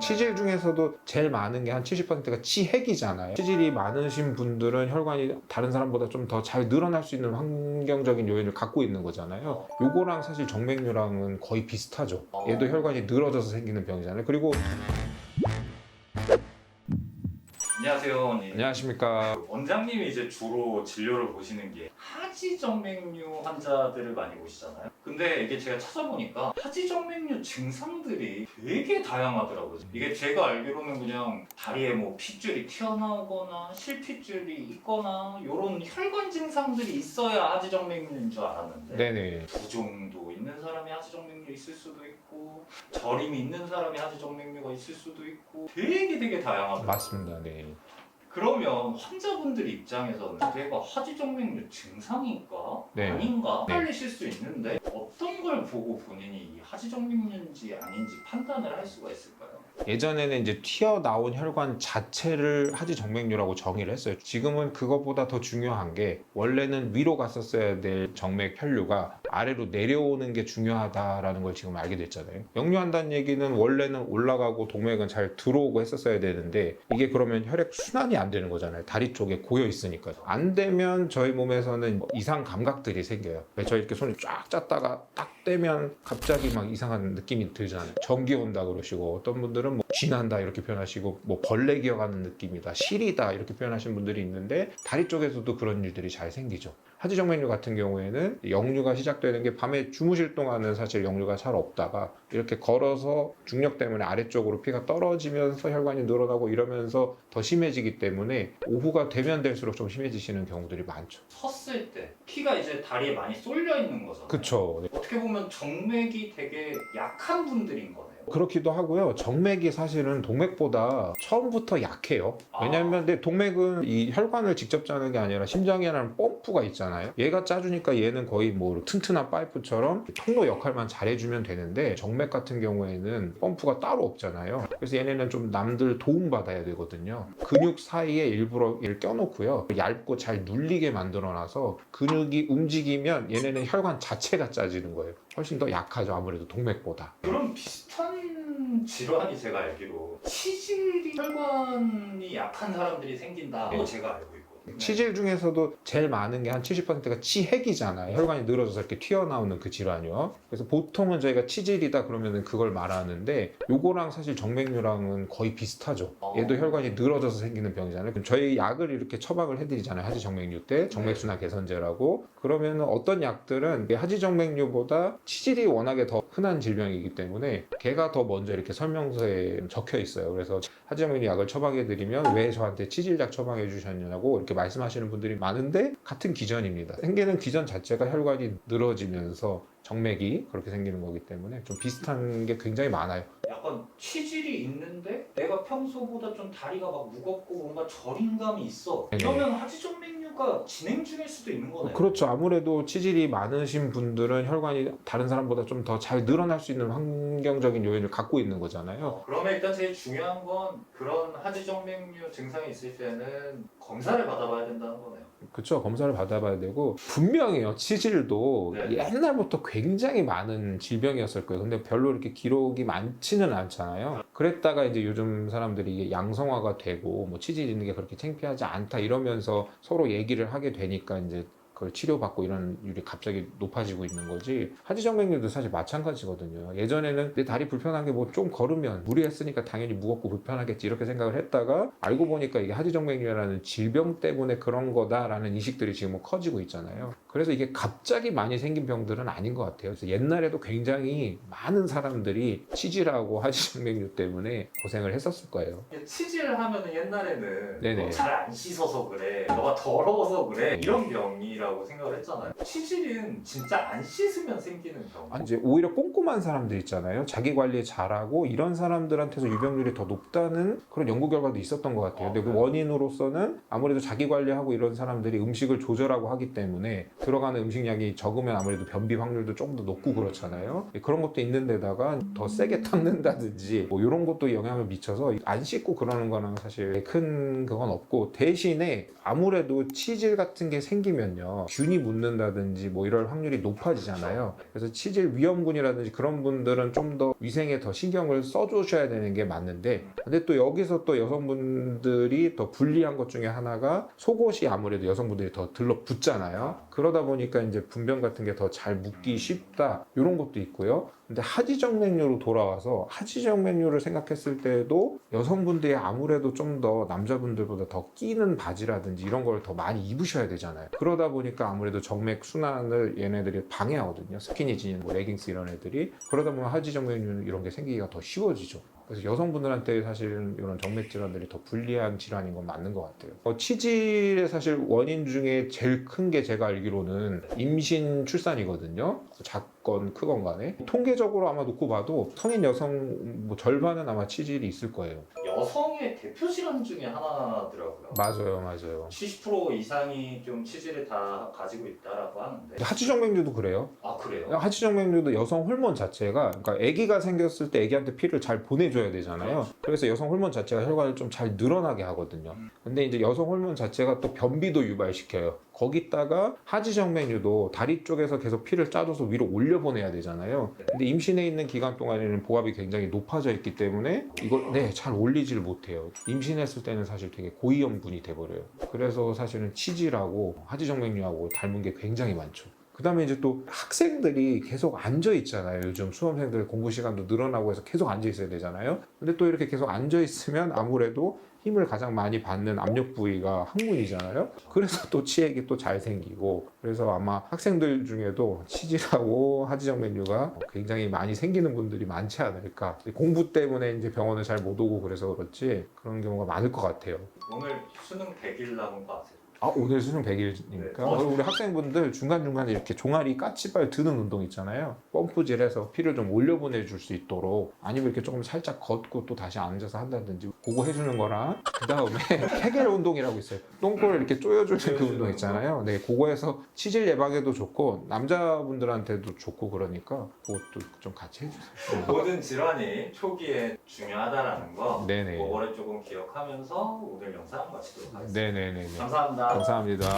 치질 중에서도 제일 많은 게 한 70%가 치핵이잖아요. 치질이 많으신 분들은 혈관이 다른 사람보다 좀 더 잘 늘어날 수 있는 환경적인 요인을 갖고 있는 거잖아요. 요거랑 사실 정맥류랑은 거의 비슷하죠. 얘도 혈관이 늘어져서 생기는 병이잖아요. 그리고 안녕하세요, 원님. 안녕하십니까. 원장님이 이제 주로 진료를 보시는 게 하지정맥류 환자들을 많이 보시잖아요. 근데 이게 제가 찾아보니까 하지정맥류 증상들이 되게 다양하더라고요. 이게 제가 알기로는 그냥 다리에 뭐 핏줄이 튀어나오거나 실핏줄이 있거나 이런 혈관 증상들이 있어야 하지정맥류인 줄 알았는데 네네. 부종도 있는 사람이 하지정맥류 있을 수도 있고 저림이 있는 사람이 하지정맥류가 있을 수도 있고 되게 다양하더라고요. 맞습니다. 네. 그러면 환자분들 입장에서는 내가 하지정맥류 증상인가? 네. 아닌가? 네. 헷갈리실 수 있는데 어떤 걸 보고 본인이 이 하지정맥류인지 아닌지 판단을 할 수가 있을까요? 예전에는 이제 튀어나온 혈관 자체를 하지정맥류라고 정의를 했어요. 지금은 그것보다 더 중요한 게 원래는 위로 갔었어야 될 정맥 혈류가 아래로 내려오는 게 중요하다라는 걸 지금 알게 됐잖아요. 역류한다는 얘기는 원래는 올라가고 동맥은 잘 들어오고 했었어야 되는데 이게 그러면 혈액 순환이 안 되는 거잖아요. 다리 쪽에 고여 있으니까. 안 되면 저희 몸에서는 이상 감각들이 생겨요. 저희 이렇게 손을 쫙 짰다가 딱 떼면 갑자기 막 이상한 느낌이 들잖아요. 전기 온다 그러시고 어떤 분들은 뭐 쥐난다 이렇게 표현하시고 뭐 벌레 기어가는 느낌이다, 시리다 이렇게 표현하시는 분들이 있는데 다리 쪽에서도 그런 일들이 잘 생기죠. 하지정맥류 같은 경우에는 역류가 시작되는 게 밤에 주무실 동안은 사실 역류가 잘 없다가 이렇게 걸어서 중력 때문에 아래쪽으로 피가 떨어지면서 혈관이 늘어나고 이러면서 더 심해지기 때문에 오후가 되면 될수록 좀 심해지시는 경우들이 많죠. 섰을 때 피가 이제 다리에 많이 쏠려 있는 거잖아요. 그쵸. 어떻게 보면 정맥이 되게 약한 분들인 거네요. 그렇기도 하고요. 정맥이 사실은 동맥보다 처음부터 약해요. 왜냐하면 근데 동맥은 이 혈관을 직접 짜는 게 아니라 심장이라는 펌프가 있잖아요. 얘가 짜주니까 얘는 거의 뭐 튼튼한 파이프처럼 통로 역할만 잘해주면 되는데 정맥 같은 경우에는 펌프가 따로 없잖아요. 그래서 얘네는 좀 남들 도움받아야 되거든요. 근육 사이에 일부러 얘를 껴놓고요. 얇고 잘 눌리게 만들어놔서 근육이 움직이면 얘네는 혈관 자체가 짜지는 거예요. 훨씬 더 약하죠. 아무래도 동맥보다. 그럼 비슷한 질환이 제가 알기로 치질이 혈관이 약한 사람들이 생긴다고 네. 제가 알고 있거든요. 치질 중에서도 제일 많은 게 한 70%가 치핵이잖아요. 혈관이 늘어져서 이렇게 튀어나오는 그 질환이요. 그래서 보통은 저희가 치질이다 그러면은 그걸 말하는데 요거랑 사실 정맥류랑은 거의 비슷하죠. 얘도 혈관이 늘어져서 생기는 병이잖아요. 그럼 저희 약을 이렇게 처방을 해드리잖아요. 하지정맥류 때 정맥순환 개선제라고. 그러면은 어떤 약들은 하지정맥류보다 치질이 워낙에 더 흔한 질병이기 때문에 걔가 더 먼저 이렇게 설명서에 적혀 있어요. 그래서 하지정맥류 약을 처방해드리면 왜 저한테 치질약 처방해 주셨냐고 이렇게 말씀하시는 분들이 많은데 같은 기전입니다. 생기는 기전 자체가 혈관이 늘어지면서 정맥이 그렇게 생기는 거기 때문에 좀 비슷한 게 굉장히 많아요. 약간 치질이 있는데 내가 평소보다 좀 다리가 막 무겁고 뭔가 저림감이 있어. 네네. 이러면 하지정맥류가 진행 중일 수도 있는 거네요. 그렇죠. 아무래도 치질이 많으신 분들은 혈관이 다른 사람보다 좀 더 잘 늘어날 수 있는 환경적인 요인을 갖고 있는 거잖아요. 그러면 일단 제일 중요한 건 그런 하지정맥류 증상이 있을 때는 검사를 받아봐야 된다는 거네요. 그렇죠. 검사를 받아봐야 되고 분명해요. 치질도 네. 옛날부터 굉장히 많은 질병이었을 거예요. 근데 별로 이렇게 기록이 많지는 않잖아요. 그랬다가 이제 요즘 사람들이 이게 양성화가 되고 뭐 치질 있는 게 그렇게 창피하지 않다 이러면서 서로 얘기를 하게 되니까 이제 그걸 치료받고 이런 율이 갑자기 높아지고 있는 거지. 하지정맥류도 사실 마찬가지거든요. 예전에는 내 다리 불편한 게 뭐 좀 걸으면 무리했으니까 당연히 무겁고 불편하겠지 이렇게 생각을 했다가 알고 보니까 이게 하지정맥류라는 질병 때문에 그런 거다라는 인식들이 지금 커지고 있잖아요. 그래서 이게 갑자기 많이 생긴 병들은 아닌 것 같아요. 그래서 옛날에도 굉장히 많은 사람들이 치질하고 하지정맥류 때문에 고생을 했었을 거예요. 치질하면은 옛날에는 네네. 잘 안 씻어서 그래, 너가 더러워서 그래 이런 병이라고 생각을 했잖아요. 치질은 진짜 안 씻으면 생기는 병. 아니, 이제 오히려 꼼꼼한 사람들 있잖아요. 자기 관리 잘하고 이런 사람들한테서 유병률이 더 높다는 그런 연구 결과도 있었던 것 같아요. 근데 그 원인으로서는 아무래도 자기 관리하고 이런 사람들이 음식을 조절하고 하기 때문에 들어가는 음식량이 적으면 아무래도 변비 확률도 조금 더 높고 그렇잖아요. 그런 것도 있는 데다가 더 세게 닦는다든지 뭐 이런 것도 영향을 미쳐서 안 씻고 그러는 거는 사실 큰 그건 없고 대신에 아무래도 치질 같은 게 생기면요. 하면 균이 묻는다든지 뭐 이럴 확률이 높아지잖아요. 그래서 치질 위험군이라든지 그런 분들은 좀 더 위생에 더 신경을 써주셔야 되는 게 맞는데, 근데 또 여기서 또 여성분들이 더 불리한 것 중에 하나가 속옷이 아무래도 여성분들이 더 들러붙잖아요. 그러다 보니까 이제 분변 같은 게 더 잘 묻기 쉽다, 이런 것도 있고요. 근데 하지정맥류로 돌아와서 하지정맥류를 생각했을 때도 여성분들이 아무래도 좀 더 남자분들보다 더 끼는 바지라든지 이런 걸 더 많이 입으셔야 되잖아요. 그러다 보니까 아무래도 정맥 순환을 얘네들이 방해하거든요. 스키니진, 뭐 레깅스 이런 애들이. 그러다 보면 하지정맥류 이런 게 생기기가 더 쉬워지죠. 그래서 여성분들한테 사실은 이런 정맥 질환들이 더 불리한 질환인 건 맞는 것 같아요. 치질의 사실 원인 중에 제일 큰 게 제가 알기로는 임신 출산이거든요. 작건 크건 간에 통계적으로 아마 놓고 봐도 성인 여성 뭐 절반은 아마 치질이 있을 거예요. 여성의 대표 질환 중에 하나더라고요. 맞아요. 70% 이상이 좀 치질을 다 가지고 있다라고 하는데. 하지정맥류도 그래요. 아, 그래요? 하지정맥류도 여성 호르몬 자체가, 그러니까 아기가 생겼을 때 아기한테 피를 잘 보내줘야 되잖아요. 그래서 여성 호르몬 자체가 혈관을 좀 잘 늘어나게 하거든요. 근데 이제 여성 호르몬 자체가 또 변비도 유발시켜요. 거기다가 하지정맥류도 다리 쪽에서 계속 피를 짜줘서 위로 올려보내야 되잖아요. 근데 임신해 있는 기간 동안에는 보압이 굉장히 높아져 있기 때문에 이걸 잘 올리지를 못해요. 임신했을 때는 사실 되게 고위험군이 돼버려요. 그래서 사실은 치질하고 하지정맥류하고 닮은 게 굉장히 많죠. 그 다음에 이제 또 학생들이 계속 앉아 있잖아요. 요즘 수험생들 공부 시간도 늘어나고 해서 계속 앉아 있어야 되잖아요. 근데 또 이렇게 계속 앉아 있으면 아무래도 힘을 가장 많이 받는 압력 부위가 항문이잖아요. 그래서 또 치액이 또 잘 생기고, 그래서 아마 학생들 중에도 치질하고 하지정맥류가 굉장히 많이 생기는 분들이 많지 않을까. 공부 때문에 이제 병원을 잘 못 오고 그래서 그렇지 그런 경우가 많을 것 같아요. 오늘 수능 100일 남은 거 아세요? 오늘 수능 100일이니까 우리 학생분들 중간중간에 이렇게 종아리 까치발 드는 운동 있잖아요. 펌프질해서 피를 좀 올려보내줄 수 있도록, 아니면 이렇게 조금 살짝 걷고 또 다시 앉아서 한다든지, 그거 해주는 거랑, 그 다음에 케겔 운동이라고 있어요. 똥꼬를 이렇게 조여주는 그 운동 있잖아요. 네, 그거 해서 치질 예방에도 좋고 남자분들한테도 좋고, 그러니까 그것도 좀 같이 해주세요. 모든 질환이 초기에 중요하다라는 거, 네네. 그거를 조금 기억하면서 오늘 영상 마치도록 하겠습니다. 네네네. 감사합니다. 감사합니다.